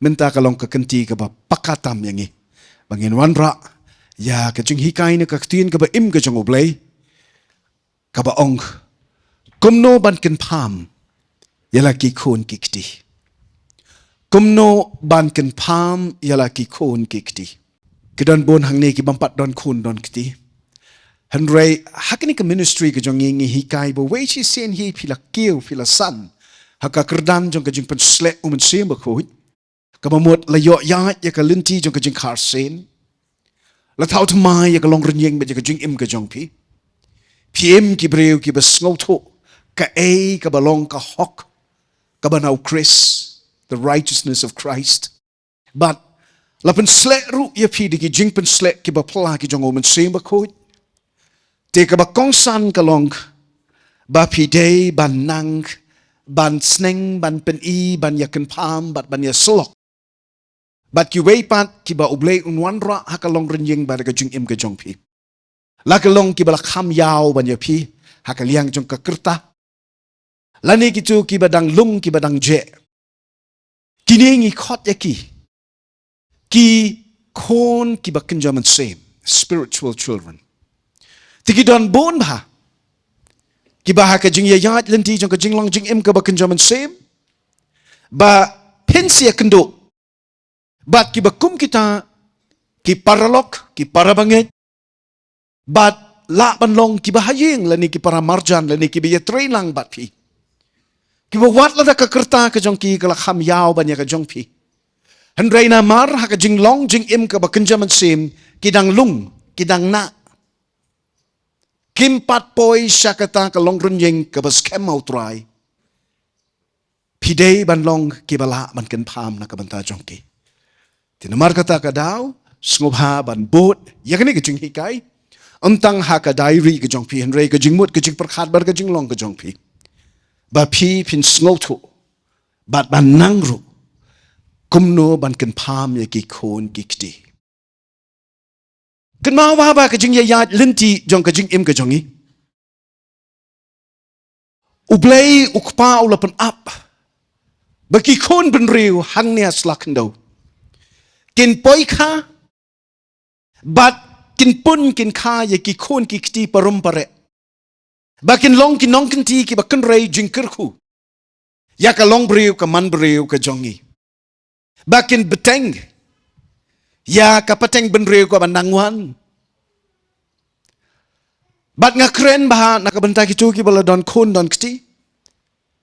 minta kalong kekenti ke ba pakatam yang ni bangin wanra ya ke jing hikai ne kaktin ke ba im ke jong oblay ke ba ong kumno ban KYNPHAM yala ki khun kikti kumno ban KYNPHAM yala ki khun kikti kedon bon hang ne ki bampat don khun don kiti Henry hakini ke ministry ke jong ngi hikai bo we chi sen hi phila kiu phila san haka kerdan jong ke jing pen slek umen sem ba khoi ka ba mot la yo ya ya ka linti jong ke jing khar sen la thau thmai ya ka long ren yeng ba ka jing im ke jong pi pm ki breu ki ba sngo tho ka e ka ba long ka hok ka ba nau Chris the righteousness of Christ but la pen slek ru ya pi di ki jing pen slek ki ba pla ki jong umen sem ba khoi te ka ba kong san ka long ba pi day ban nang ban sneng ban pen i ban ya KYNPHAM ban ya slok bat ki wei pat ki ba ublei unwan ra ha ka long ren yeng ba ka jing im ka jong pi la ka long ki ba kham yao ban ya pi ha ka liang jong ka kerta la ni ki chu ki ba dang lung ki ba dang je ki ni ngi khot ya ki khon ki ba kinjaman same spiritual children tiki don bon ba ki ba ha ka jing ya yat lenti jong ka jing long jing im ka ba kinjaman same ba pensia kendo bat ki ba kum kita ki paralok ki parabanget bat la ban long ki ba hayeng la ni ki para marjan la ni ki ba train lang bat pi ki ba wat la da ka kerta ka jong ki ka la kham yao ban ya ka jong pi handrai na mar ha ka jing long jing im ka ba kinjaman same ki dang lung ki dang na Kim pat poi syakata ka long renyeng ka ba scam mau try pidei ban long ki bala ban KYNPHAM na ka banta jongki tinamar kata ka daw snobha ban bot yakni ka jing hikai untang ha ka diary ka jongpi henrei ka jingmut ka jing perkhat bar ka jing long ka jongpi ba pi pin snotu bat ban nangru kumno ban KYNPHAM ya ki khun kikti kenal wahaba ke jing ya lenti jong ke jing im ke jongi ublei ukpa ulapan up bagi khun ben riu hang nia slakendo kin poika bat kin pun kin kha ye ki khun ki kti parum pare bakin long kin nong kin ti ki bakin rei jing kerku ya ka long briu ka man briu ka jongi bakin beteng ya kapateng benreu ko bandangwan bat nga kren bah nakabenta kitu ki bala don khun don kti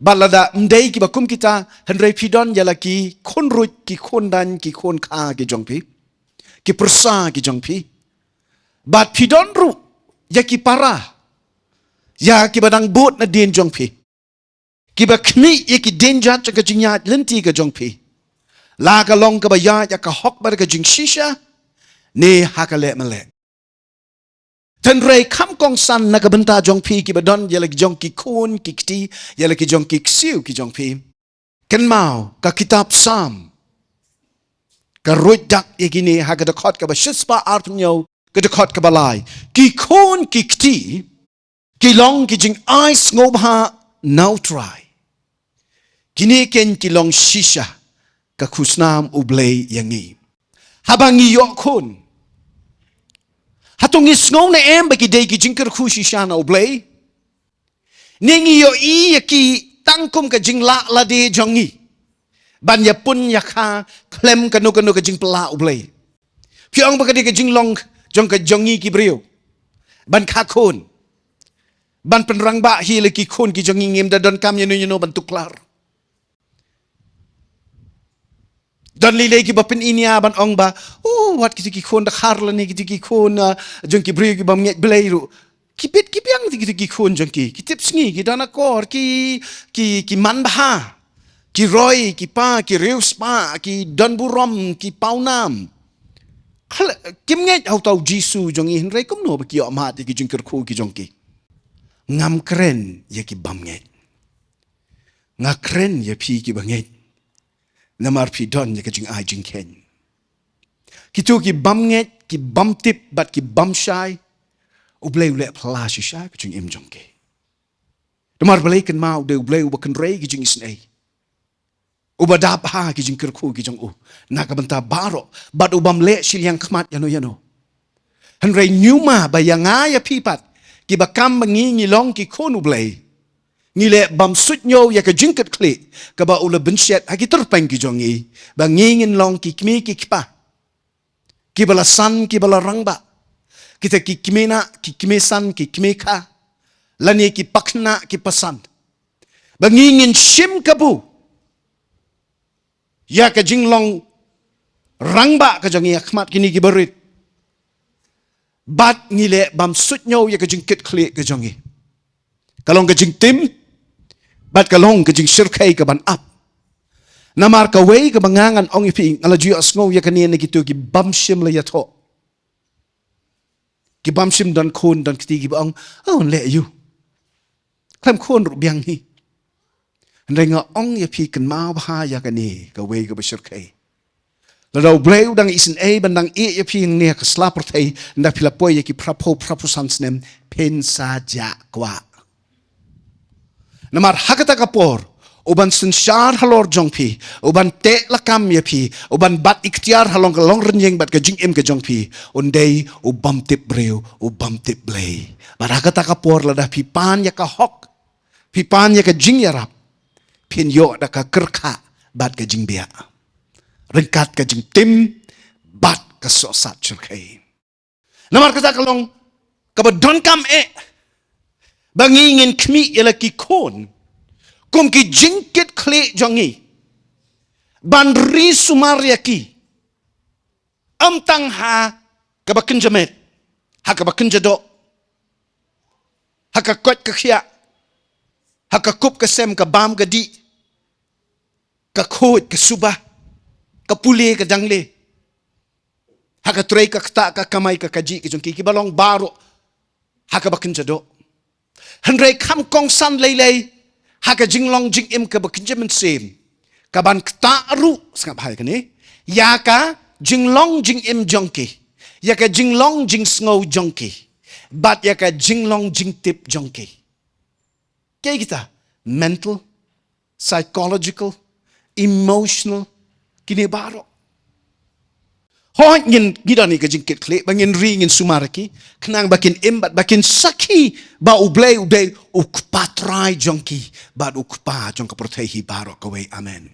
balada mdei ki bakum kita henrei pidon yala ki khun rut ki khun dan ki khun kha ki jongpi ki persa ki jongpi bat pidon ru ya ki para ya ki badang bot na din jongpi ki bakni ya ki denjat ka jinyat lenti ka jongpi la ka long ka ba ya ka hok bar ka jing shisha ne ha ka le male tan rei kham kong san na ka banta jong pi ki ba don ya la ki jong ki khun ki kti ya la ki jong ki ksiu ki jong pi ken mau ka kitab sam ka roi dak ye ki ne ha ka da khot ka ba shispa arpnyo ka da khot ka ba lai ki khun ki kti ki long ki jing ice ngob ha now try kini ken ki long shisha ka khusnam ublei yangi habangi yo khun hatung is ngong na em bagi dei ki jingker khushi shana ublei ningi yo i ki tangkum ka jingla la de jongi ban ya pun ya kha klem ka no ka jing pla ublei pyong ba ka de ka jinglong jong ka jongi ki brio ban kha khun ban penrang ba hi le ki khun ki jongi ngem da don kam you ban tuklar dan lilai ki bapin inia ban ong ba wat ki khun da khar la ni ki khun jong ki bri ki bam nget bleiru kipit ki piang ki khun jong ki tips ngi ki dana kor ki man ba ki roy ki pa ki reus pa ki don burom ki paunam kim nget au tau jisu jong i henrei KUMNO ba ki ma ti ki jong khu ki jong ki ngam kren ye ki bam nget nga kren ye pi ki bam nget namar pi don ye kajing ai jing ken kitu ki bam nget ki bam tip bat ki bam shai ublei ule pla shi sha kajing im jong ke namar blai kan mau de ublei ba kan rei kajing isnei Ubadap ha ki jing kerku ki jong u. Nakabenta baro. But ubam le silyang kmat yano. Henry nyuma bayanga ya pipat. Ki bakam mangi long ki konu blay. Ngile bam sut nyo ya ka jingkat kli. Ka ba ula bensyet ha ki terpeng ki jongi. Ba ngingin long ki kmi ki kipa. Ki bala san ki bala rangba. Kita ki kimena ki kimesan ki kimeka. Lani ki pakna ki pasan. Ba ngingin shim kabu. Ya ka jinglong rangba ka jongi akmat kini ki berit. Bat ngile bam sut nyo ya ka jingkat kli ka jongi. Kalong ka jing tim. Bat kalong ka jing sirkay ka ban up. Namar ka way ka bangangan ong ipi ngala juyo asngaw ya kanina na kito ki bam shim la yato. Ki bam shim dan khun dan kiti ki baong oh le yu. Klam khun ru biang hi. Ndai nga ong ya pi kan mau bha ya kani ka way ka basirkay. Ladau breu dang isin e bandang e ya pi ngne ka slapertay nda pilapoy ya ki prapo sansnem pen saja kwa. Namar hakata kapor uban sensyar halor jongpi uban te lakam ya pi uban bat ikhtiar halong kalong renyeng bat ka jing im ka jongpi undai ubam tip breu ubam tip blay bat hakata kapor ladah pi pan ya ka hok pi pan ya ka jing yarap pin yo da ka kerka bat ka jing bia rengkat ka jing tim bat ka sosat churkai namar kata kalong kabadon kam bangingin kmi yala ki kon kum ki jingkit kli jongi bandri sumaria ki amtang ha kabakin jamet ha kabakin jado ha ka kot ka khia ha ka kup ka sem ka bam ka di ka khot ka suba ka pule ka dangle ha ka trei ka kta ka kamai ka kaji ki jongi ki balong baro ha kabakin jado Henry kam kong san lay haka jinglong jing im ka bakinjaman sem kaban kta ru sangap hai kani yaka jinglong jing im jongki yaka jinglong jing snow jongki but yaka jinglong jing tip jongki kaya kita mental psychological emotional kini baro Hoy ngin gidani ka jingkit kli bangin ringin sumaraki kenang bakin imbat bakin saki ba ublay uday ukpatrai jongki bad ukpa jong ka protehi barok kaway amen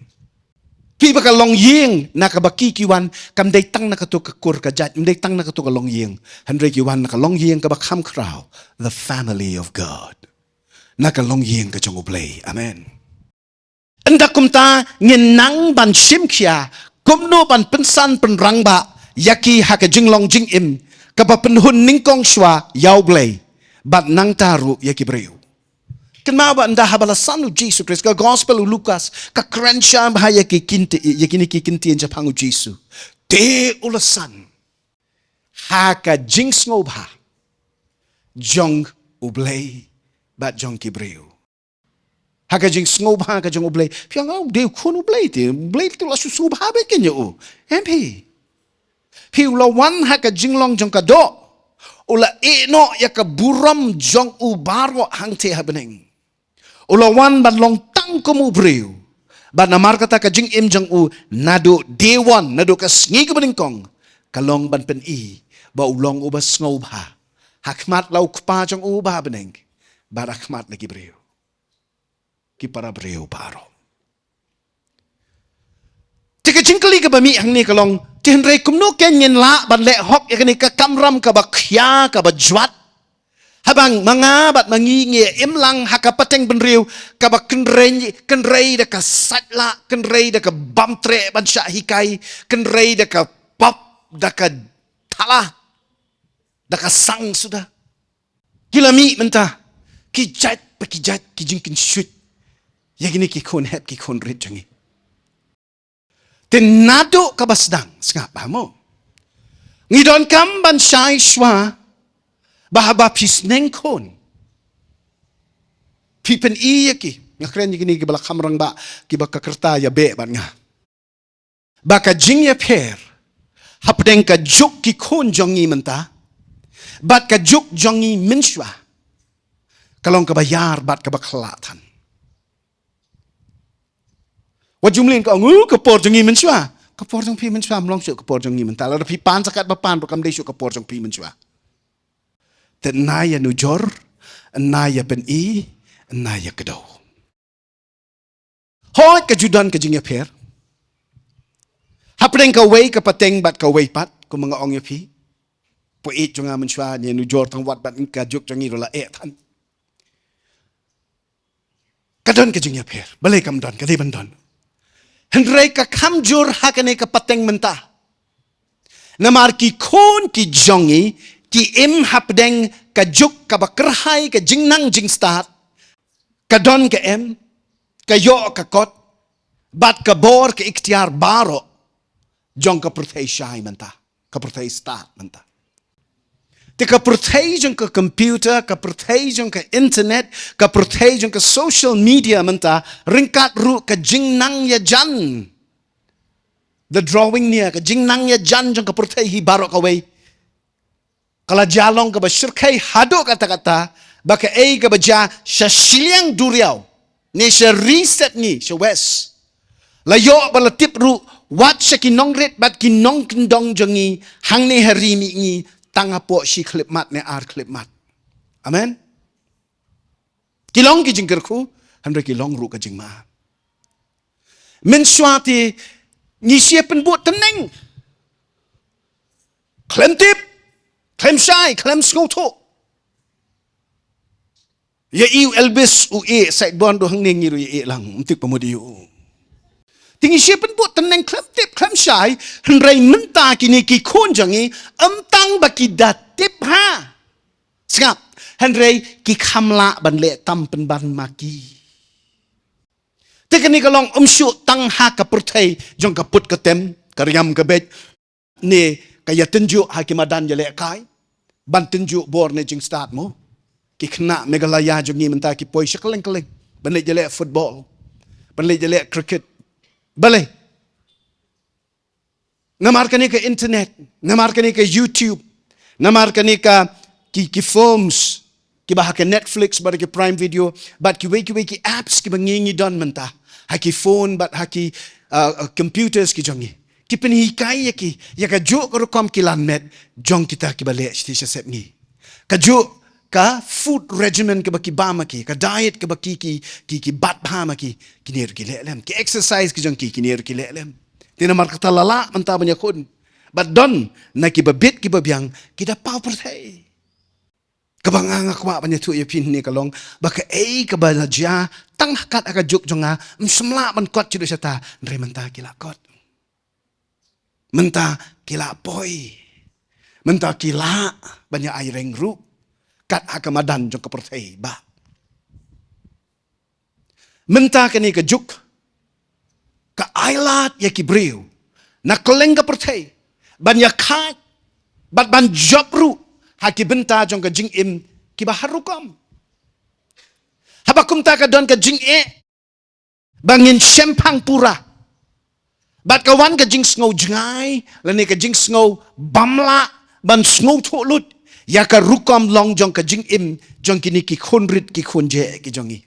ki baka long ying nakabaki kiwan kam day tang nakato ka kur ka jat day tang nakato ka long ying handre kiwan naka long ying ka bakam kraw the family of God naka long ying ka jong ublay amen endakum ta ngin nang ban shimkia KUMNO ban pensan penrangba yaki haka jinglong jing im kapa penhun ningkong shwa yau blay bat nang taru yaki breu kenma ba nda habala sanu Jesus Christ ka gospel Lucas ka krensha ba yaki kinti yaki niki kinti en Japangu Jesus te ulasan haka jing snobha jong ublay bat jong ki breu haka jing snob haka jing ublay piang au de kun ublay te tu la susu ba be kenyo mp pi ula wan haka jing long jong ka do ula no ya ka buram jong u baro hang te happening ula wan ban long tang ko mu breu ba namar kata ka jing im jong u nado dewan nado ka sngi ka beningkong kalong ban pen I ba ulong u ba snob ha hakmat lau kpa jong u ba beneng ba rakmat lagi breu ki para breu baro. Tika jingkali ka bami hang ni kalong tihenrei KUMNO ken ngin la ban le hok yakani ka kamram ka ba khya ka ba jwat habang mga bat mangingi imlang haka pateng benriu ka ba kenrei da ka satla kenrei da ka bamtre ban sya hikai kenrei da ka pop da ka thala da ka sang sudah kilami mentah kijat pakijat kijingkin shoot Yagini ki khun hep ki khun rit jangi. Tinado kabasdang sngap mo. Ngidon kam ban syai shwa bahaba pisneng khun. Pipen I yaki ngakren yagini ki bala kamrang ba ki baka kerta ya be ban nga. Baka jing ya per hapdeng ka juk ki khun jongi menta. Bat ka juk jongi minshwa. Kalong ka bayar bat ka baklatan. Wa jumlin ka kapor jong iman chua. Kapor jong pi man chua mlong syuk kapor jong iman. Tala pi pan sakat bapan bakam dei syuk kapor jong pi man chua. Ten naya nujor, naya ben I, naya kedau. Hoi kejudan ke jing ya per. Hapdeng ka wei ka pateng bat ka wei pat ko mga ong ya pi. Po it jong aman chua ni nujor tang wat bat ka juk jong I rola tan. Kadon ke jing ya per. Balai kam don, kadai ban don. Hendrai ka kamjur hakane ka pateng mentah. Namar ki khun ki jongi ki im hapdeng ka juk ka bakrahai ka jingnang jing start ka don ka em ka yo ka kot bat ka bor ka ikhtiar baro jong ka protei shai mentah ka protei start mentah. Te ka protei jong ka computer, ka protei jong ka internet, ka protei jong ka social media mentah ringkat ru ka jingnang ya jan. The drawing niya ka jingnang ya jan jong ka protei hi baro ka wei. Kala jalong ka ba syirkai hado kata-kata baka ka ba ja syasiliang duriau. Ni sya reset ni sya wes. Layo bala tip ru wat sya kinong ret bat kinong kendong jongi hang ni hari mi ni tanga po si klip mat ne ar klip mat. Amen. Kilong ki jingker ku handra kilong ru ka jing ma. Men swati ni siya penbuat teneng. Klem tip, klem syai, klem skoto. Ya iu elbis u sait bon do hang ning ru lang untik pemudi u. Tinggi siya penbuat teneng klem tip, klem syai, hendrai mentah kini ki khun jangi tang baki datip ha. Sekap, hendrai ki kamla ban le tam pen ban maki. Tekani kalong syuk tang ha ka pertai jong ka put ka tem, karyam ka bet, ni kaya tunjuk ha ki madan jale kai, ban tunjuk bor ne jing start mo, ki kena megalaya jong ni mentah ki poi syakaleng-kaleng, ban le jale football, ban le jale cricket, balai. Namarkan ni ke internet, namarkan ni ke YouTube, namarkan ni ka ki films, ki bahaka Netflix, bar ki Prime Video, bat ki weki apps ki bangingi don mentah, haki phone, bat haki computers ki jongi. Ki penhikai ya ka juk rukom ki lanmet, jong kita ki balik sti sep ni. Ka juk ka food regimen ke baki bama ki, ka diet ke baki ki bat bama ki nir ki lelem, ki exercise ki jong ki nir ki lelem. Tina markata lala mentah banyak kun. But don na ki babit ki babyang kita pau pertai. Kabang akwa banyak tu ya pin ni kalong baka ka balaja tang hakat aka juk jonga semla ban kot cidu sata ndre mentah kila kot. Mentah kila poi. Mentah kila banyak air ru kat aka madan jong ka pertai ba. Mentah kani ka juk ka ailat ya kibriu na koleng ka pertai banyak kat ban job ru haki benta jong ka jing im ki baharukam habakum ta ka don ka jing bangin sempang pura bat kawan ka jing sngo jngai lani ka jing sngo bamla ban sngo tholut ya ka rukam long jong ka jing im jong kini ki khunrit ki khunje ki jongi.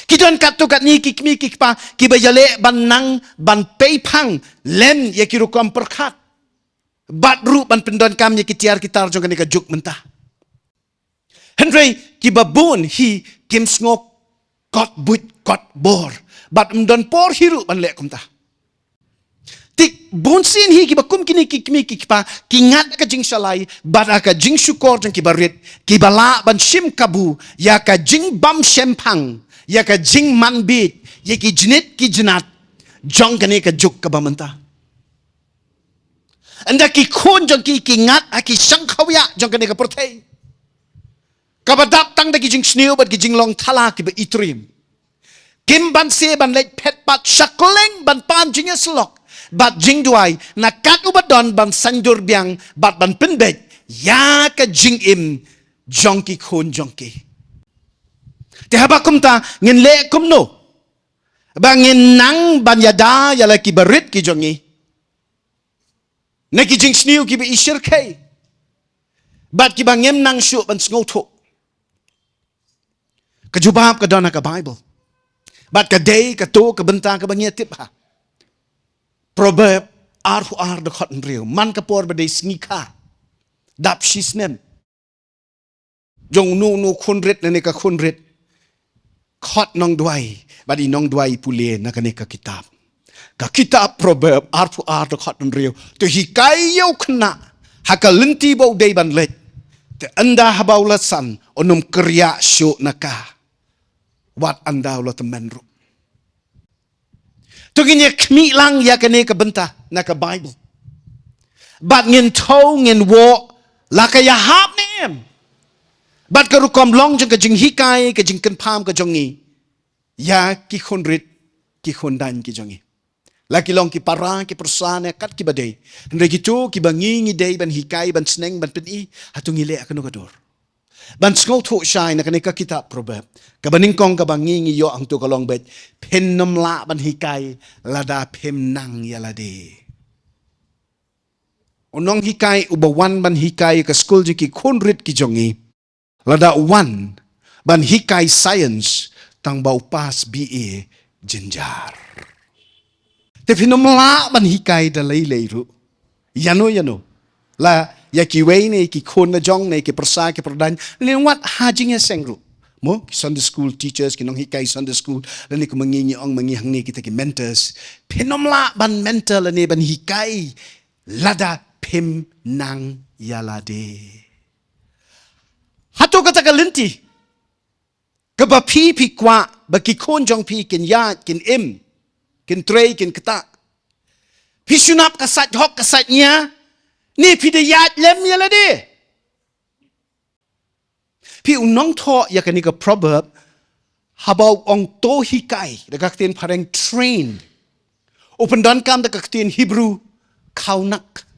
Kidon kat tu kat ni kikmi kikpa kibayale ban nang ban peipang lem ya kirukom perkat bat ru ban pendon kam ya kitiar kitar jong ka juk mentah. Hendrai kibabun hi kim sngo kot but kot bor bat mdon por hiru ban lek kumtah. Tik bunsin hi kibakum kini kikmi kikpa kingat ka jing salai bat aka jing syukor jong kibarit kibala ban sim kabu ya ka jing bam sempang ya ka jing manbit ya ki jinit ki jinat jong kani ka juk ka bamanta anda ki khun jong ki ngat aki sangkhawya jong kani ka pertai ka badap tang da ki jing sneu bat ki jing long thala ki ba itrim kim ban se ban lek pet pat shakoleng ban pan jing slok bat jing duai na kat ubadon ban sandur biang bat ban penbet ya ka jing im jong ki khun jong ki Tihabakum ta ngin le kumno. Bangin nang banyada yala ki barit ki jongi. Na ki jing sniu ki bi ishir kay. Bat ki bangem nang syu ban sngoto. Kajubab ka dona ka Bible. Bat ka day ka to ka benta ka bangia tip ha. Proverb ar de khot real. Man ka por ba day sngika. Dap shisnem. Jong nu khunret na ne ka khunret. Khot nong duai. Badi nong duai pule na ka ne ka kitab. Ka kitab proverb ar de khot real. To hikai yau kena. Haka lenti bau day ban let. Te anda habau lasan onum kerja syuk naka. Wat anda ulah teman ru. Tuginya kmi lang ya kene ka benta na ka Bible. Bat ngin tau ngin wo la ka ya hap nem. Bat ka rukom long jeng ka jing hikai ka jing KUMNO ka jongi. Ya ki khunrit ki khundan ki jongi. La ki long ki para ki persana kat ki badai. Henry ki tu ki bangi ngi day ban hikai ban sneng ban peni hatung ile akano kador. Ban skol tu shine na kanika kitab proverb. Kabaning kong kabangi ngi yo ang tu kalong bet. Pen nom la ban hikai lada pem nang yalade. Onong hikai ubawan ban hikai ka skol ji ki khunrit ki jongi. Lada wan ban hikai science tang bau pas BA jenjar. Te pinom la ban hikai da lay ru. Yano. La ya ki wei ne ki khun na jong ne ki persa ki perdan len wat hajing ya sengru mo Sunday school teachers ki nong hikai Sunday school le ko mangi ong mangi hang ne kita ki mentors pinom la ban mentor le ne ban hikai lada pim nang yalade hato kata kalenti ke ba pi kwa ba ki khun jong pi kin ya kin im kin trei kin kata pi sunap kasat hok kasatnya ni pidayat lem ya lade. Pi unong tho ya kanika proverb habau ong to hikai da kaktin pareng train. Open dan kam da kaktin Hebrew kaunak.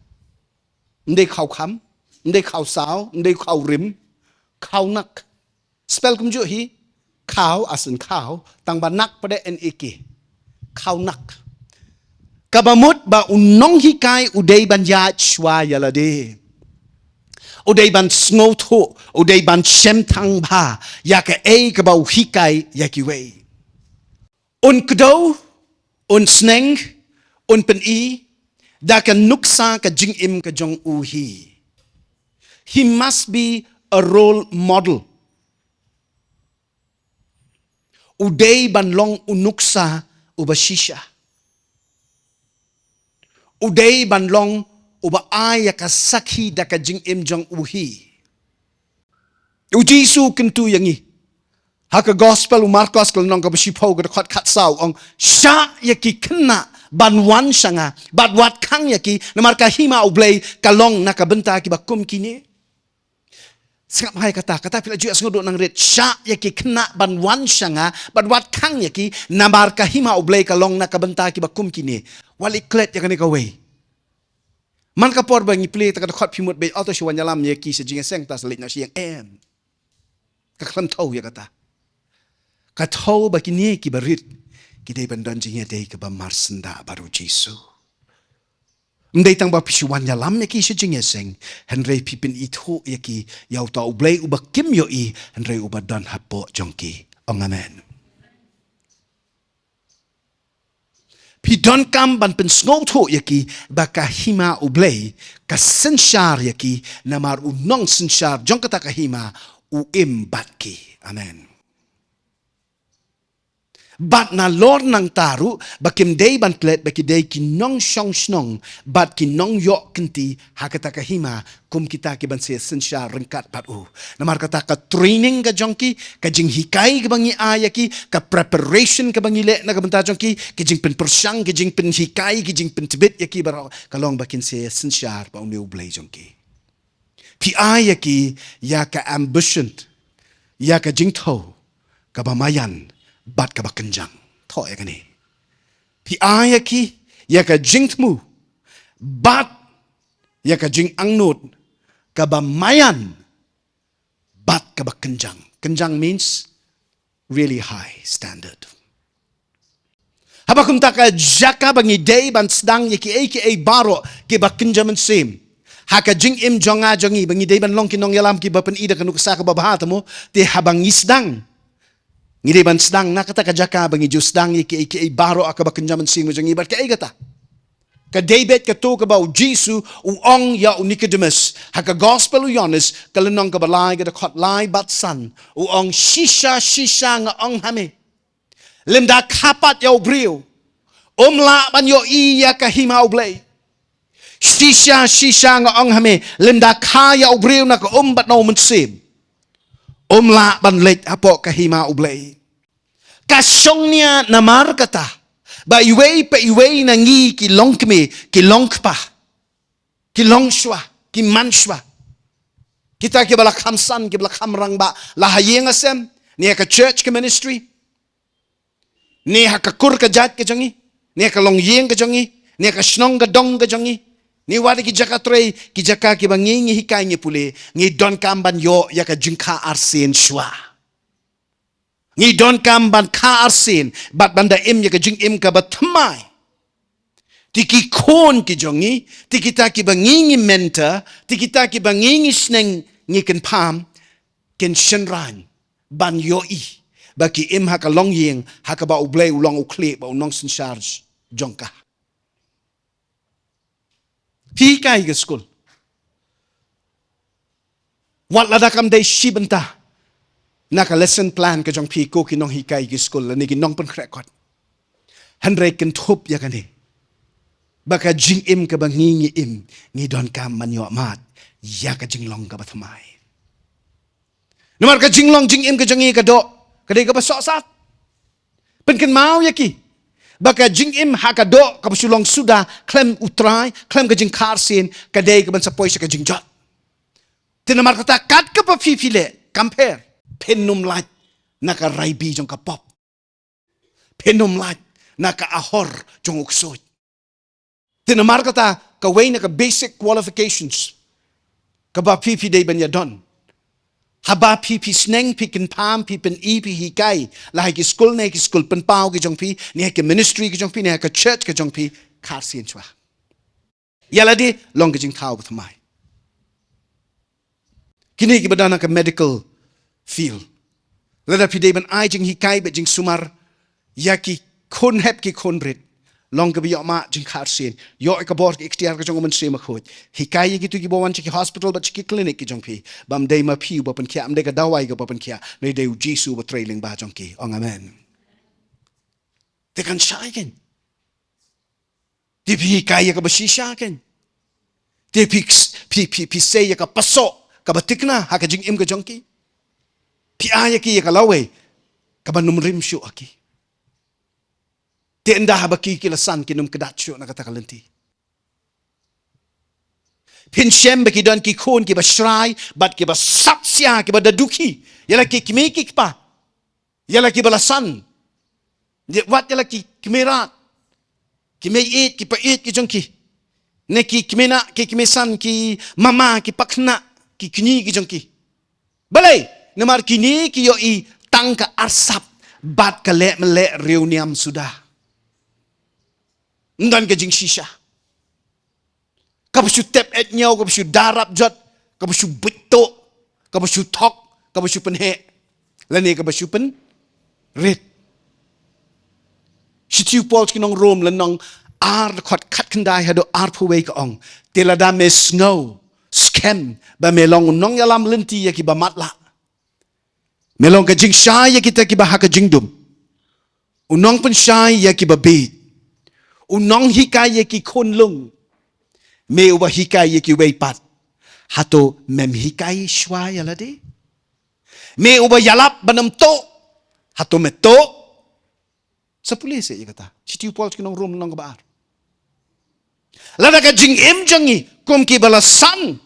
Ndai kau kam, ndai kau sao, ndai kau rim, kaunak. Spell kum jo hi kau asin kau tang banak pada NEK. Kaunak. Kabamut ba unong hikai uday ban yat shwa yalade. Uday ban snow to, uday ban shem tang ba, yaka e kabau hikai yakiway. Un kdo, un sneng, un pen I, da ka nuksa ka jing im ka jong uhi. He must be a role model. Uday ban long unuksa ubashisha. Uday ban long uba ay ka sakhi da ka jing im jong uhi. Ujisu kentu yangi. Haka gospel Marcos kal nong ka basipo ka khat khat saw ong sha yaki kena ban wan shanga bat wat kang yaki namar ka hima ublay kalong nakabenta ki bakum kini. Sengap hai kata pila ju asngodo nang ret sha yaki kena ban wan shanga bat wat kang yaki namar ka hima ublay kalong nakabenta ki bakum kini. Wali klet ya kani kawai. Man ka por bangi play ta ka khot phimut be auto shwan yalam ye ki se jinga seng ta salit na siang em. Ka kham thau ya kata. Ka thau ba ki ni ki barit ki dei ban don jinga dei ka ba marsenda baru Jesu. Mdei tang ba pishwan yalam ye ki se jinga seng henrei pipin itho ye ki yau ta ublay uba kim yo I henrei uba don hapo jongki. Amen. Pidon kam ban pen sngow to yaki baka hima ublay ka sensyar yaki namar unong sensyar jong kata kahima uim batki. Amen. Bat na lor nang taru bakim day ban klet baki day kinong syong snong bat kinong yok kenti hakata kahima kum kita ki ban se sensyar rengkat bat u. Namar kata ka training ka jongki ka jing hikai ka bangi ayaki ka preparation ka bangi le na ka benta jongki ki jing pen persang ki jing pen hikai ki jing pen tibet yaki barau kalong bakin se sensyar ba unu blay jongki. Pi ayaki ya ka ambition ya ka jing tho ka bamayan bat ka bakenjang tho ya kani pi ayaki ya ka jingtmu bat ya ka jing angnut ka bamayan bat ka bakenjang. Kenjang means really high standard. Habakum taka jaka bangi day ban sedang yaki baro ki bakenjam sim. Haka jing im jonga jongi bangi day ban long kinong yalam ki bapen ida kanuk sa ka babaha tamo te habang isdang. Ngide ban sedang nak kata kajaka bangi ju sedang iki baro aka bakenjaman sing majang ibat ka igata. Ka David ka to ka ba Jesu ong ya Nicodemus haka gospel Johannes kalenong ka balai ka khot lai bat san ong shisha nga ong hame. Lemda kapat ya brio. La ban yo iya ka himau blay. Shisha nga ong hame lemda kaya brio na ka bat no mensim. La ban lek apo ka himau blay. Kasongnya namar kata ba iwei pa iwei nangi ki longkme ki longkpa ki longshwa ki manshwa kita ki bala khamsan ki bala khamrang ba la hayeng asem ni ka church ka ministry ni ka kur ka jat ka jangi ni ka longyeng ka jangi ni ka snong ka dong ka jangi ni wadi ki jakatrei ki jaka ki bangi hikai ni pule ngi don kamban yo ya ka jingka arsen shwa. Ni don kam ban ka arsin bat banda im ya ka jing im ka batmai tiki kon ki jongi tiki ta ki bangingi menta tiki ta ki bangingi sneng ni kan pam ken shenran ban yoi ba ki im ha ka long yeng ha ka ba ublay ulong ukle ba unong sin charge jongka pi kai ga school wat la da kam dai shibanta naka lesson plan ka jong pi ko ki nong hikai ki school ni ki nong pen krekot handre ken thop ya kani baka jing im ka bangi im ni don kam man yo mat ya ka jing long ka batmai numar ka jing long jing im ka jangi ka do ka dei ka basok sat pen ken mau ya ki baka jing im ha ka do ka busulong suda klem utrai klem ka jing karsin ka dei ka ban sapoi ka jing jot tinamar kata kat ka pa fifile compare penum lat naka raibi jong ka pop penum lat naka ahor jong uksot tinamar kata ka way naka basic qualifications ka ba pipi day ban ya don haba pipi sneng pikin pam pipen ipi hikai la ki school ne ki school pen pau ki jong pi ni ki ministry ki jong pi ni ka church ki jong pi Khasi chwa yala di long ki jing thau bthmai kini ki badana ka medical feel. Lada pi ban ai jing hikai bet jing sumar yaki khun hep ki khun rit long ka bi yo ma jing Khasi yo ka bor ki ikhtiar ka jong man se ma khoj hikai ki tu ki bowan ki hospital bat ki clinic ki jong pi bam dei ma pi ba pen kya am de ka dawai ka ba pen kya nei dei Jesu ba trailing ba jong ki ong amen te kan shaiken ti pi hikai ka ba shisha ken ti pi se ka paso ka ba tikna ha ka jing im ka jong ki pi aya ki ka lawe ka ba numrim shu aki te enda ha ba ki lasan ki num kedat shu na kata kalenti pin shem ba ki don ki khon ki ba shrai bat ki ba satsya ki ba daduki yala ki kimi ki pa yala ki ba lasan wat yala ki kimera ki me eat ki pa eat ki jong ki ne ki kimena ki kimesan ki mama ki pakna ki kini ki jong ki balai namar kini ki yo i tangka arsap bat ka le mele reuniam sudah ndan ka jing shisha ka bu tep et nyau ka bu darap jot ka bu bito ka bu tok ka bu pen he lani ka bu pen red shitiu pol ki nong rom lanong ar khot khat khandai hado ar phuwe ka ong telada me snow scam ba melong nong yalam lenti ya ki ba matla melong ka jing shai ya kita ki ba ka jing dum unong pen shai ya ki ba be unong hikai ya ki khon lung me uba hikai ya ki wei pat hato mem hikai shwa ya la de me uba yalap banam to hato me to sa pulis ya kata sitiu pol ki nong room nong ba ar lada ka jing em jangi kum ki bala san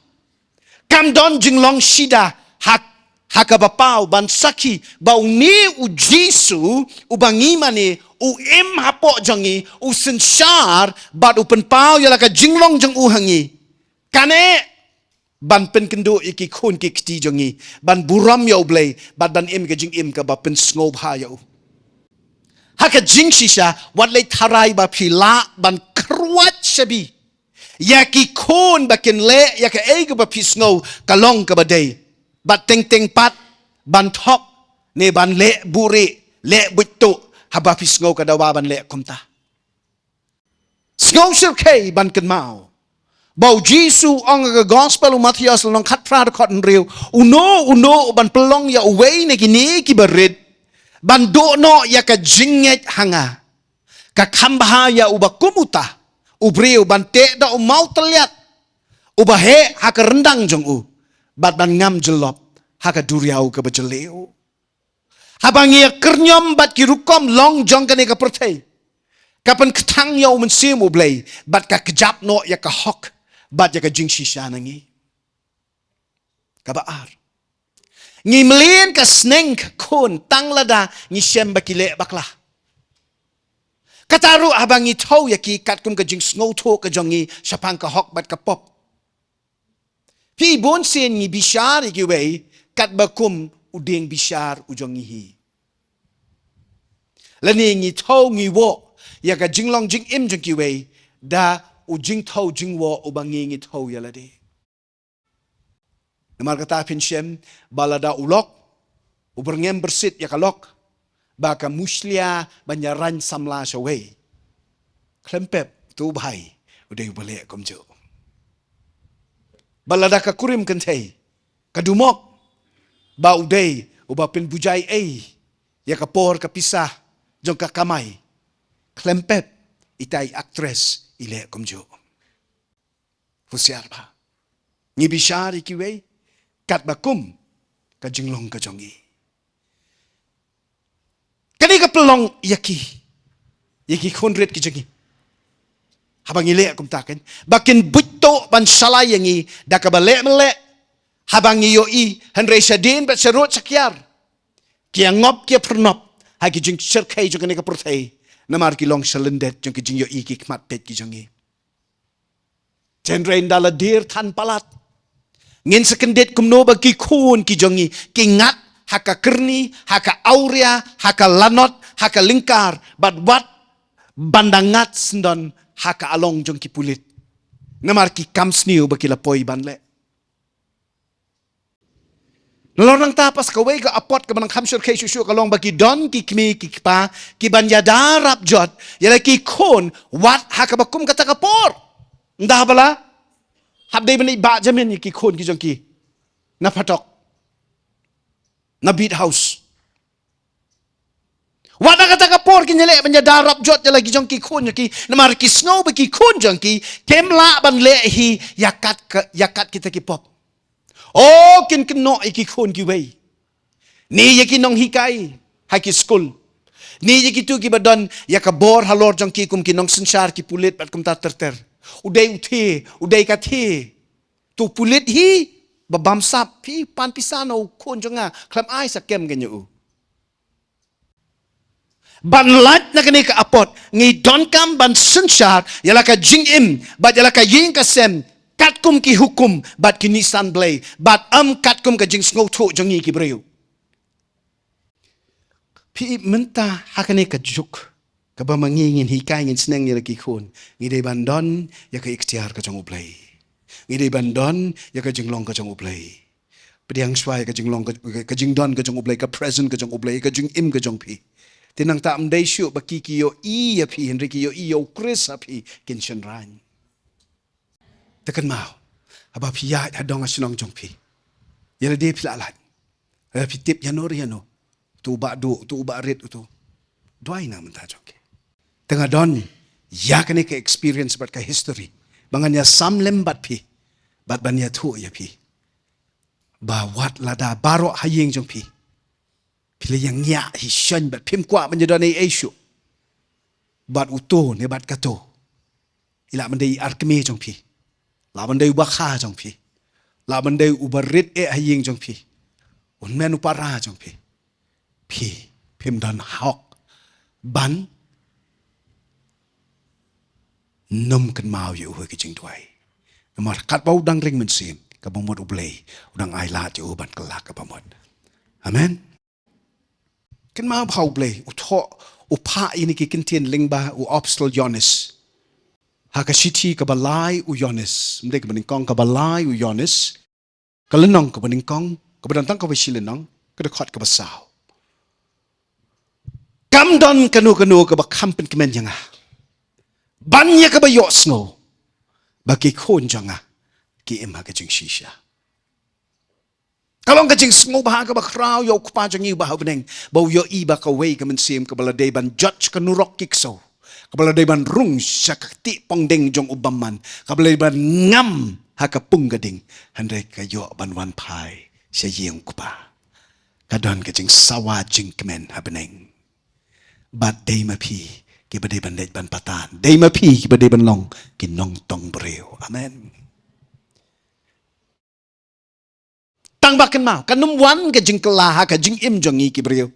kam don jing long shida haka bapau ban saki bau ni u Jesu u bangimane u em hapo jangi u senshar bat u penpau yala ka jinglong jang u hangi kane ban pen kendo iki khun ki kti jangi ban buram yo blay bat ban em ka jing em ka ba pen snob ha yo haka jing shisha wat le tharai ba phila ban krwat shabi yaki khun ba ken le yaka ega ba pisno kalong ka ba day bat teng pat ban thok ne ban le buri le buto haba pisngo kadawaban le kumta sngo sirkei ban kan mau bau Jesu ong ga gospel Matthias long khat pra khot riu uno ban pelong ya uwei ne kini ki berit ban do no ya ka jinget hanga ka khambha ya uba kumuta ubriu ban te da mau teliat uba he ha ka rendang jong u bat ban ngam jelop ha ka duriau ka bejeleu habang ya kernyom bat ki rukom long jong ka ne ka pertai kapan ketang yau mensim ublay bat ka kejap no ya ka hok bat ya ka jing shisha nangi kabaar ngi melien ka sneng kun tang lada ngi shem bakile bakla kataru habang ngi tau ya ki kat kum ka jing snow to ka jongi sapang ka hok bat ka pop pi bon sen ngi bishar ki wei kat bakum udeng bishar ujongi hi lani ngi tau ngi wo ya ka jinglong jing im jing ki wei da u jing thau jing wo u bangi ngi thau ya la de namar kata pin shem balada ulok u berngem bersit ya kalok ba ka muslia banyaran samla shawei klempep tu bai u dei bale komjo balada ka kurim kan thei kadumok ba u dei u ba pin bujai ei ya ka por ka pisah jong ka kamai klempet itai aktres ile komjo fusiar ba ngi bishari ki wei kat bakum ka jinglong ka jongi kani ka pelong yaki khonret ki jongi habang ile kum taken bakin butto ban salai yangi da ka bale mele habang yo I hanre sadin ba serut sakyar kia ngop kia pernop hagi jing serkai jong ka pertai namar ki long selendet jong ki jing yo I ki kmat pet ki jongi jenrain dala dir tan palat ngin sekendet kumno ba ki khun ki jongi ki ngat haka kerni haka aurea haka lanot haka lingkar bat wat bandangat sendon haka along jong ki pulit namar ki kamsniu ba ki lapoi banle Nolorang tapas kaway ka apot ka manang kamsur kay susu kalong bagi don ki kmi ki pa ki banyadarap jot yala ki khun wat hakabakum kata kapor ndah bala habdai bani ba jamin ki khun ki jong ki na patok na beat house wat kata kapor ki nyale banyadarap jot yala ki jong ki khun ki namar ki snow bagi khun jong ki kemla ban le hi yakat kita ki pop Oh, kin KUMNO iki KHUN ki wei. Ni yaki nong hikai, haki school. Ni yaki tu ki badon yaka bor halor jong ki kum ki nong sensar ki pulit bat kum ta terter. Udai uthi, udai ka thi. Tu pulit hi babam sap pi pan pisano khun jonga klam ai sakem ganyu. Ban lat na kani ka apot ngi don kam ban sensar yala ka jing im bat yala ka yin ka sem katkum ki hukum bat ki nisan blay bat katkum ka jing sngo tho jongi ki breu pi menta hakane ka juk ka ba mangi ngin hikai ngin sneng ni ki khun ngi de bandon ya ka ikhtiar ka jong ublay ngi de bandon ya ka jinglong ka jong ublay pediang swai ka jinglong ka jingdon ka jong ublay ka present ka jong ublay ka jing im ka jong pi tinang ta amdai shu ba ki yo I ya pi henry ki yo I yo chris api kin shen ran tekan mau aba piyat hadong asinong jong pi yala de pilalat ala pitip yanor yano tu ba do tu ba red tu doi na menta jong tengah don ya kene ke experience bat ka history bangan ya samlem bat pi bat ban ya thu ya pi ba wat lada baro hayeng jong pi pile yang nya hi shen bat pim kwa ban jadon ai shu bat uto ne bat kato ila mandai arkme jong pi la bandai ubakha jong pi la bandai ubarit hayeng jong pi un men upara jong pi pim dan hok ban nom kan mau yu ho ki jing tuai mar kat bau dang ring men sim ka bomod ublei udang ai la yu ban kelak ka bomod amen kan mau bau blei utho upa ini ki kintien lingba u obstal yonis Hakashiti kabalai u Yonis, mdek beningkong kabalai u Yonis, kalenong ka beningkong, kabadantang ka wisilenong, kadakot ka basaw. Kamdon kanu ka ba kampen kemen yang Banya ka ba yos ngo. Bagi khun janga. Ki ima ka jing shisha. Kalong ka jing sngo baha ka ba kraw yo kupa jang yu baha beneng. Bau yo iba ka way ka mensim ka baladay ban judge ka nurok kikso. Ka baladay ban rung siya kakti pongdeng jong ubaman. Ka baladay ban ngam haka punggading. Handre ka yo ban wan pai siya yiyong kupa. Kadon ka jing sawa jing kemen ha beneng. Bat day mapi. Ki baday ban lej ban patan. Day mapi ki baday ban long. Ki nong tong breo. Amen. Tang bakan mau. Kanum wan ka jing kelaha ka jing im jongi ki breo.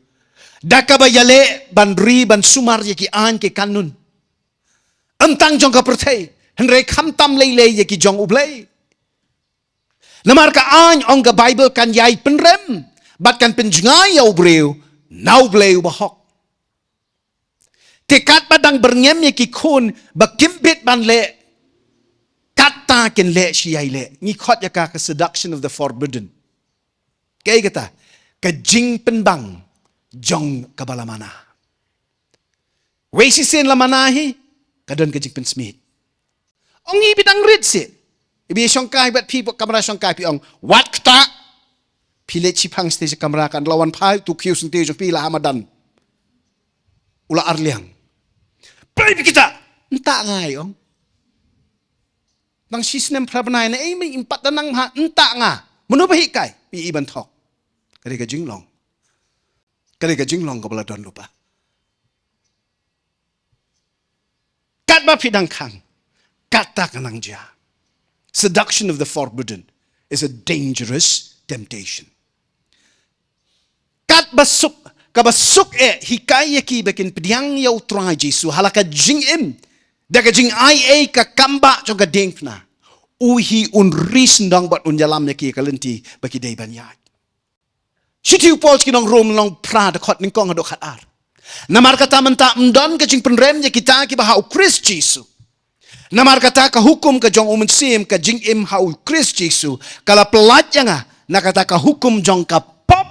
Daka ba yale ban ri ban sumar ye ki an ki kanun. Entang jong ka pertay. Henre kam tam lele ye ki jong ublay. Namar ka an ong ka Bible kan yai penrem. Bat kan penjngay yaw breo. Now blay bahok. Tekat badang bernyem ye ki khun bakimpit ban le kata ken le siyai le ngi khot ya ka seduction of the forbidden kay kata ka jing penbang jong kabalamana we si sen lamanahi kadon ka jing pen smith ongi bidang rid si ibi songkai bat people kamera songkai pi ong wat kta pile chipang stage kamera kan lawan pai tu kiu sente jo pila hamadan ula arliang pai kita entah ngai ong nang sistem prabanai na ay may impat na nang entah nga mano ba hikay pi iban thok kari ka jinglong ka bala don lupa kat ba pidang kang kata ka nang dia seduction of the forbidden is a dangerous temptation kat basuk kabasuk hikay ki bakin pediang yaw try Jesu halaka jing im daga jing ai ka kamba jong ka ding na uhi unris ndang bat unjalam ki kalenti baki day banyat sitiu Paul kinong rom long pra da khot ning kong do khat ar namar kata menta mdon ka jing penrem ya kita ki ba Christ Jesu namar kata ka hukum ka jong umensim ka jing im hau Christ Jesu kala pelat nga nakata ka hukum jong ka pop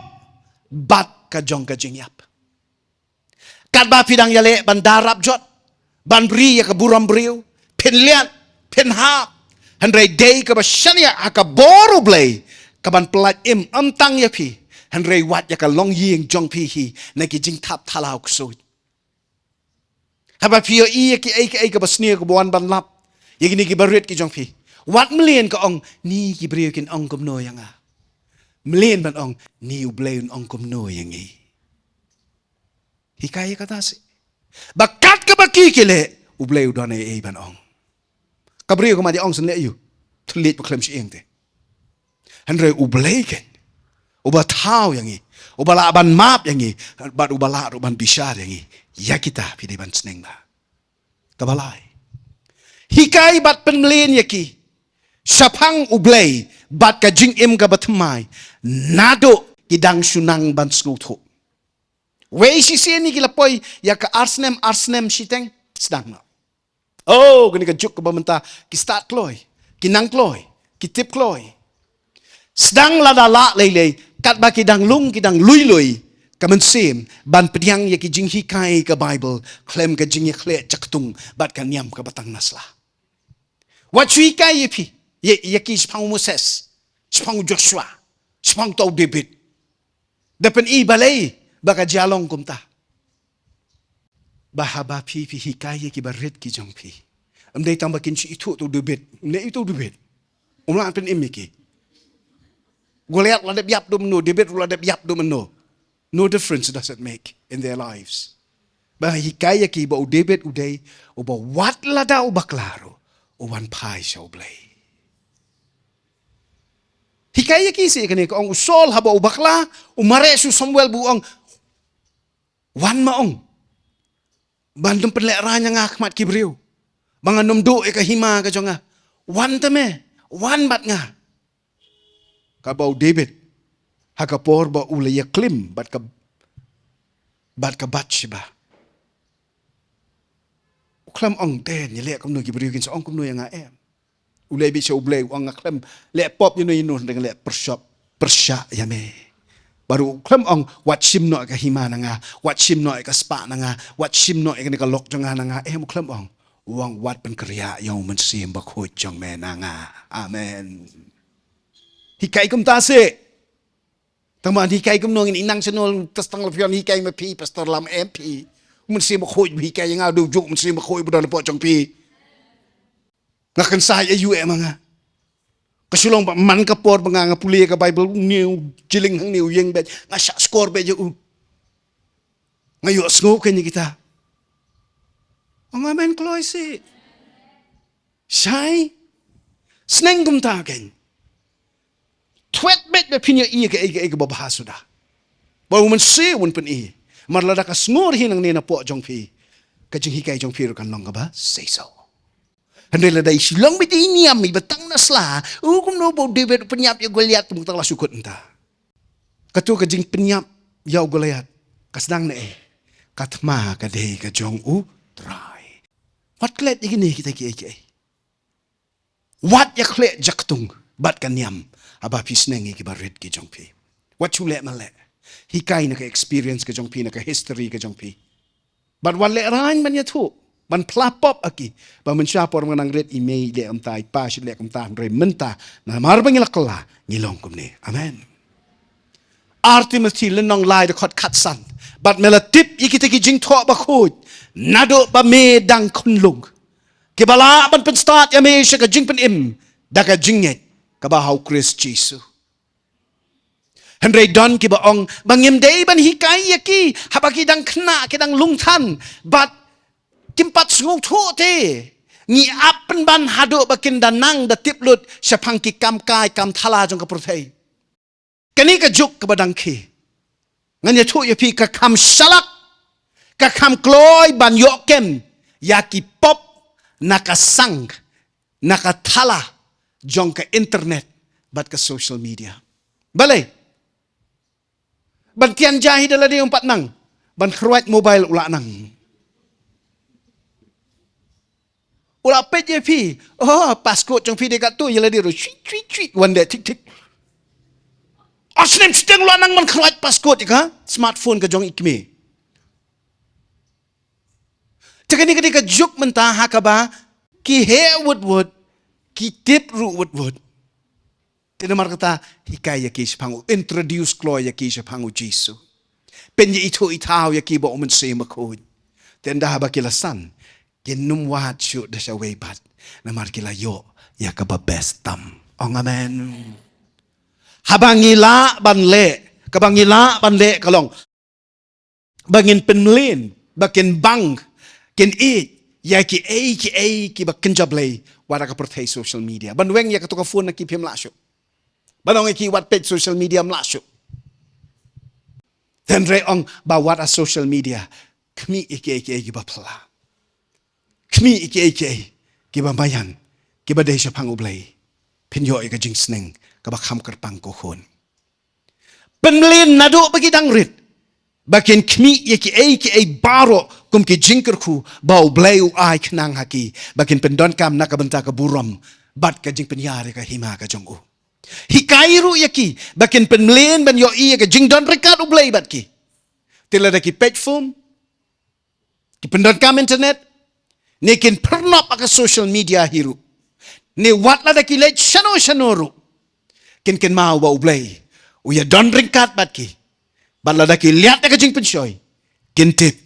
bat ka jong ka jing yap kat ba pidang yale bandarap jot ban bri ya ka buram briu pen lian pen ha handrai day ka ba shania ka boru blay ka ban pelat im amtang ya pi handrai wat ya ka long ying jong pi hi na ki jing tap thalau so haba pio i ki ai ka ba sneer ka buan ban lap ya ni ki barit ki jong pi wat mlien ka ong ni ki briu kin ong kom no yang Melain ban ong ni ublayn ong kumno yang hikaya kata si bakat ka baki kile ublay udon ay ban ong kabriyo ko madi ong sanle yu tulit pa klem si te handre ublay ken uba tao yang ubala ban map yang bat ubala ban bishar yang ya kita pide ban sneng ba kabalay hikay bat penmelain yaki sapang ublay bat ka jing im ka batmai nado kidang sunang ban skutho we si ni kilapoy ya ka arsnem siteng sedang na oh gani ka juk ka bamenta ki start kloy ki nang kloy ki tip kloy sedang ladala lele kat ba kidang lung kidang lui ka mensim ban pediang ya ki jing hikai ka bible klem ka jing ya khle chaktung bat ka niam ka batang nasla what chui kai yepi ya ki spang Moses spang Joshua spang tau David depan i balay baka jalong kumta bahaba pi hikaya ki barit ki jong pi amdai tambakin si itu tu David ne itu David umlan pen imiki Goliath ladap yap do meno David ladap yap do meno no difference does it make in their lives bah hikaya ki ba David uday uba wat lada ubaklaro uwan pai sa ublay hikaya kisi kani ko ang usol haba ubakla umare su Samuel buang wan maong bandung penlek ranya ngakmat kibriu mga numdo ka hima ka jonga wan tame wan bat nga kabau David hakapor ba ulaya klim bat ka Bathsheba uklam ong ten yele kamno kibriu kin sa ong kamno yang em ulay bi siya ublay ang aklem le pop yun dengan le persya yame baru klem ong wat shim no ka hima nanga wat shim no ka spa nanga wat shim no ka ni ka lok jonga nanga mu klem ong wang wat pen kriya yang men sim ba khoi jong me nanga amen hikai kum ta se taman hikai kum no in nang senol tas tang lapion hikai ma pi pastor lam MP men sim ba khoi hikai yang adu juk men sim ba khoi budan po jong pi ngakan sai ayu emanga kasulong ba man ka por nga puli ka Bible new jiling hang new yeng bet nga score be ju ngayo sngo kanya kita ang amen kloise sai sneng gum ta ken twet bet be pinya i ka babahas sudah ba man se won pen i marlada ka snor hinang ni na po jong pi ka jing hikai jong pi kan long ka ba say so Handela dai silong bit iniam mi batang nasla kum no bo David penyap ya Goliat tum tang la sukut entah katu ka jing penyap ya Goliat kasdang ne katma ka de ka jong try wat klet igini kita ki wat ya klet jaktung bat kan yam aba pisneng ki baret ki jong pi wat chu le male hikai na ka experience ka jong pi na ka history ka jong pi but wat le rain man ya thuมันพลาปอบaki ba man siya por nang red email le amtai pa si le amta re menta na mar bang ilakla ngilong kumne amen artimati lenong lai de khot khat san bat mela tip ikite ki jing tho ba khut nado ba me dang khun lung ke bala ban pen start ya me she ka jing pen im da ka jing net ka ba hau Chris Jesus Henry don ki ba ong bangim dei ban hikai yaki habaki dang khna ke dang lung than bat kimpat sungguh thote ni apen ban hado bakin danang da tiplut syapang ki kam kai kam thala jong ka prothei kani ka juk ka badang ki nganya thu ya pi ka kam salak ka kam kloy ban yokem yaki pop naka sang naka thala jong ka internet bat ka social media balai ban tian jahi dala di umpat nang ban khruat mobile ula nang Ula PJP, passcode jong pi dekat tu yela dia tweet one day tik tik. Asnem sedang lu nang man khruat passcode ka smartphone ka jong ikme. Tekani ketika juk mentah hakaba ki he wood ki tip ru wood. Tena mar kata hikai ya ki sepangu introduce kloy ya ki sepangu Jesu. Penye itu itau ya ki bo men se makod. Tenda haba kilasan. Kinum wat shoot da siya way bat na markila yo ya ka babestam ong amen habangila banle kalong bangin penlin bakin bang kin ya ki bakin jablay wala ka portay social media banweng ya ka to ka phone na ki pim lasyo banong ki wat page social media mlasyo then re ong ba wat a social media kmi ki bapla Kmi iki bayan kiba dei siya pangublay pinyo ika jing sneng kaba kham kerpang kohon penlin nado bagi dangrit bakin kmi iki baro kum ki jingkerku bau blay u ai knang haki bakin pendon kam nakabenta ka buram bat ka jing penyare ka hima ka jongu hikairu yaki bakin penlin ban yo ka jing don rekat u blay bat ki tilada ki page form ki pendon kam internet Nekin pernop aka social media hiru. Ne watla da kilet shano ru. Kin mau ba ublay. Uya don ringkat bat ki. Batla da ki liat da ka jing pensyoy. Kin tip.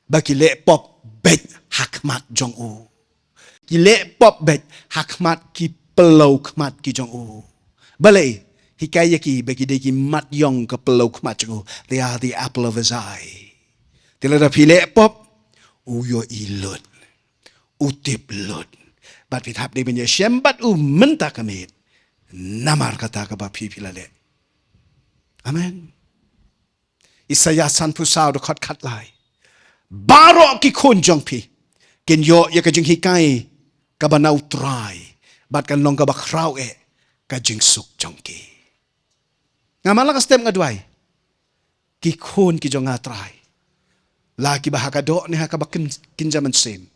Ba ki le pop bet hakmat jong u. Ki le pop bet hakmat ki pelau kmat ki jong u. Balay. Hikaya ki bagi de ki mat yong ka pelau kmat jong u. They are the apple of his eye. Tila da pi le pop. Uyo ilot. Utip lot. Bat pitap de benya syembat menta kamit. Namar kata ka ba pipilale. Amen. Isaya san pusau do khot khat lai. Baro ki khun jong pi. Ken yo ya ka jing hikai ka ba nau try. Bat kan long ka ba khrau ka jing suk jong ki. Ngamala ka step ngadwai. Ki khun ki jong try. La ki ba hakado ni ha ka ba kinjaman sem.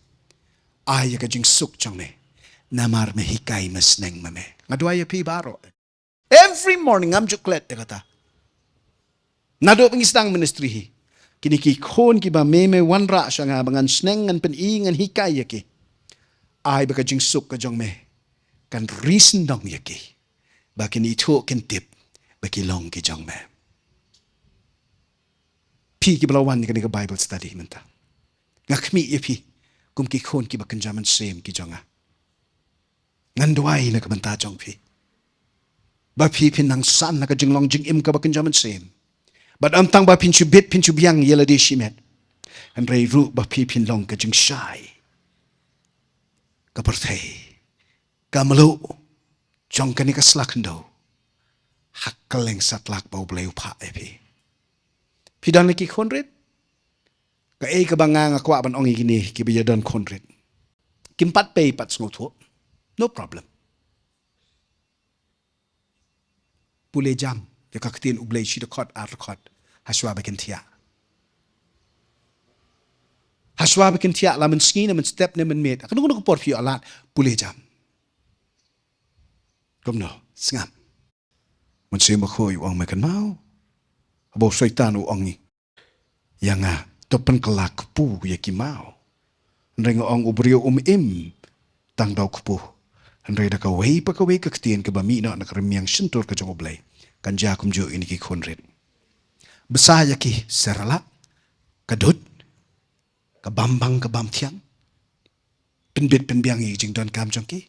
Ay ka jing suk jong ne. Namar me hikai mesneng me. Ngadwai pi baro. Every morning am juklet de kata. Nado pengisdang ministry hi. Kini ki khon ki ba meme wanra siya nga bangan sneng ngan pen ngan hikay yaki. Ay baka jing suk ka jong me. Kan reason dong yaki. Baki ni ito ken tip. Baki long ki jong me. Pi ki balawan ni ka Bible study menta. Nga kmi pi. Kum ki khon ki ba kenjaman same ki jonga. Nganduay na ka banta jong pi. Ba pi pinang san na ka jing long jing im ka ba kenjaman same. But amtang ba pinchu bit pinchu biang yela di shimet. And rei ru ba pi pin long ka jing shy. Ka pertay. Ka malu. Jong ka ni ka slakando. Hakkaleng satlak ba ublay upa epi. Pidan laki konrit. Ka ka ba nga kwa ban ongi gini ki biyadan konrit. Kimpat pay pat sngoto. No problem. Pule jam. Ya kaktin ublay shidakot arkot. Haswa bakin tiya. Haswa bakin tiya laman ski naman step naman mate. Akan ko por fiyo alat. Pule jam. KUMNO. Singam. Mansay makoy uang makan mau. Abo syaitan uang ni. Yang topan kelak kupu yaki mau. Nrenga ong ubriyo im. Tang daw kupu. Nrenga da kaway pa kaway kaktin kabami na nakaramiang sintur ka jong ublay. Kanja kumjo ini ki konrit. Besaya ki serala. Kadut. Kabambang kabamtiang. Penbit penbiang jing don kam jong ki.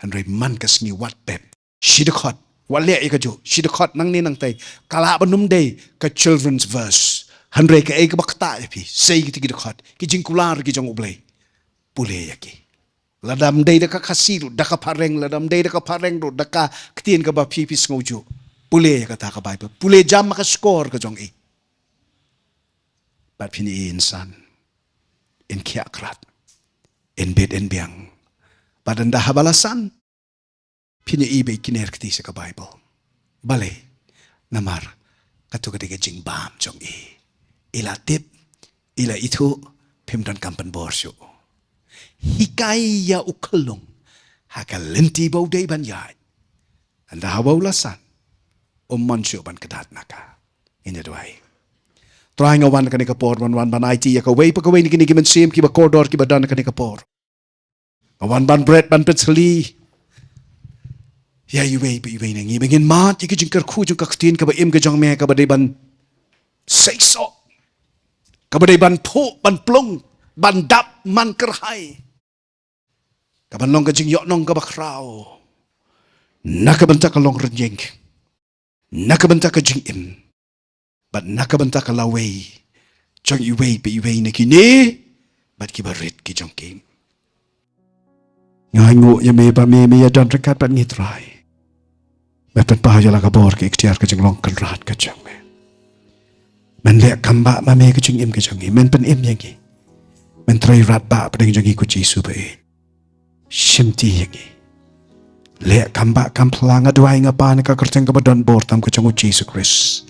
Nrenga man kasngi wat pep. Shidakot. Wale ika jo. Shidakot nang ni nang tay. Kala banum day ka children's verse. Handre ka eka bakta yapi. Say ki tikidakot. Ki jing kular ki jong ublay. Pule yaki. Ladam day da ka kasiru. Daka pareng. Ladam day da ka pareng ro. Daka ketien ka ba pipis ngojo. Pule kata ka Bible. Pule jam maka score ka jong i. Bat pini insan. In kiakrat. In bed in biang. Badan dah balasan. Pini ibe kiner kiti sa ka Bible. Bale. Namar. Katu katiga jing bam jong i. Ila tip. Ila itu. Pimdan kampan borsyo. Hikay ya ukalong. Hakalenti bau day banyay. Anda hawaw lasan. Mansyo ban kadat naka. Inya doay. Try nga wan kanika por wan ban IT ya kaway pa kaway ni kini kiman sim kiba corridor kiba dan kanika por. Wan ban bread ban petsali. Ya iway nang ibingin mat yaki jingkar ku jung kaktin kaba im gajang me kaba day ban seiso. Kaba day ban po ban plong ban dap man kerhay. Kaba long gajing yok nong kaba kraw. Nakabanta ka long renjeng. Nakabanta ka jing im. But nakabanta ka laway. Jang iway pa iway na kini. But kibarit ki jang kim. Ngay ngo ya me ba me ya dan rekat pat ngitray. Bepat pa ya la ka bor ki ikhtiar ka jing long kan rat ka jang me. Men le kamba ma me ka jing im ka jang im. Men pen im yang ki. Men tray rat ba pa ding jang i ku jisu ba in. Shimti yang ki. Le kamba kamplang aduay nga pa nakakarteng kabadon bortam ko tiyang Jesus Christ.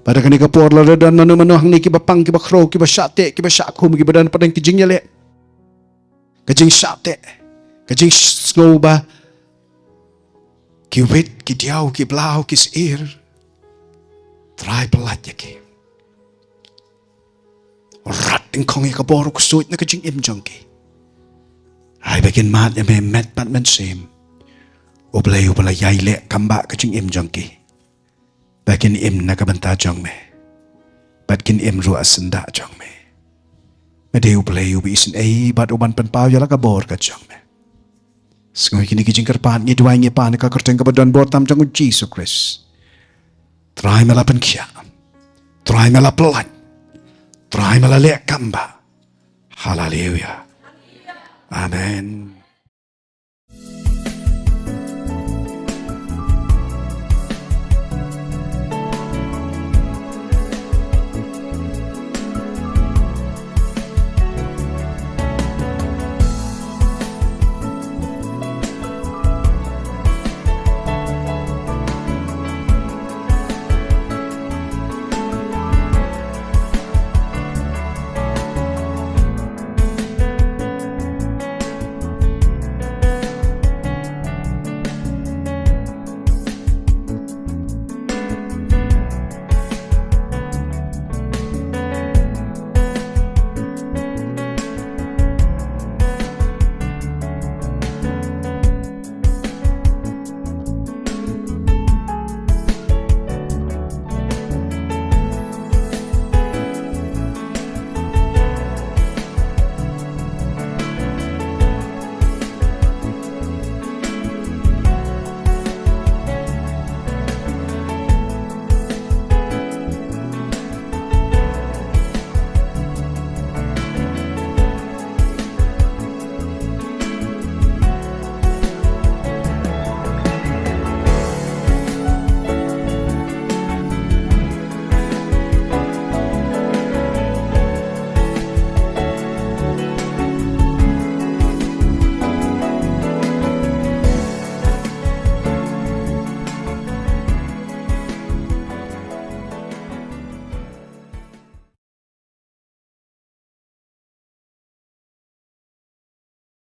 Pada kani kapor laladan manu-manu hang ni kiba pang kiba krow kiba syate kiba syakum kiba dan padang kijing yale. Kajing syate. Kajing snow ba. Kiwit kidiaw kiblaw kisir. Try pelat yaki. Rat ting kong ikaboro kusuit na kajing imjong ki. Ay bakin mat ya may met pat men sim. Ublay yay le kamba kajing im jong ki. Bakin im nakabanta jong me. Bakin im ruas senda jong me. Mede ublay isin ay bat uban panpaw yala kabor ka jong me. Sengoy kini kijing karpan ngiduay ngi pa nakakarteng kabadon bortam jong Jesus Christ. Try malapan kya. Try malapelat. Try malale kamba. Hallelujah. Amen.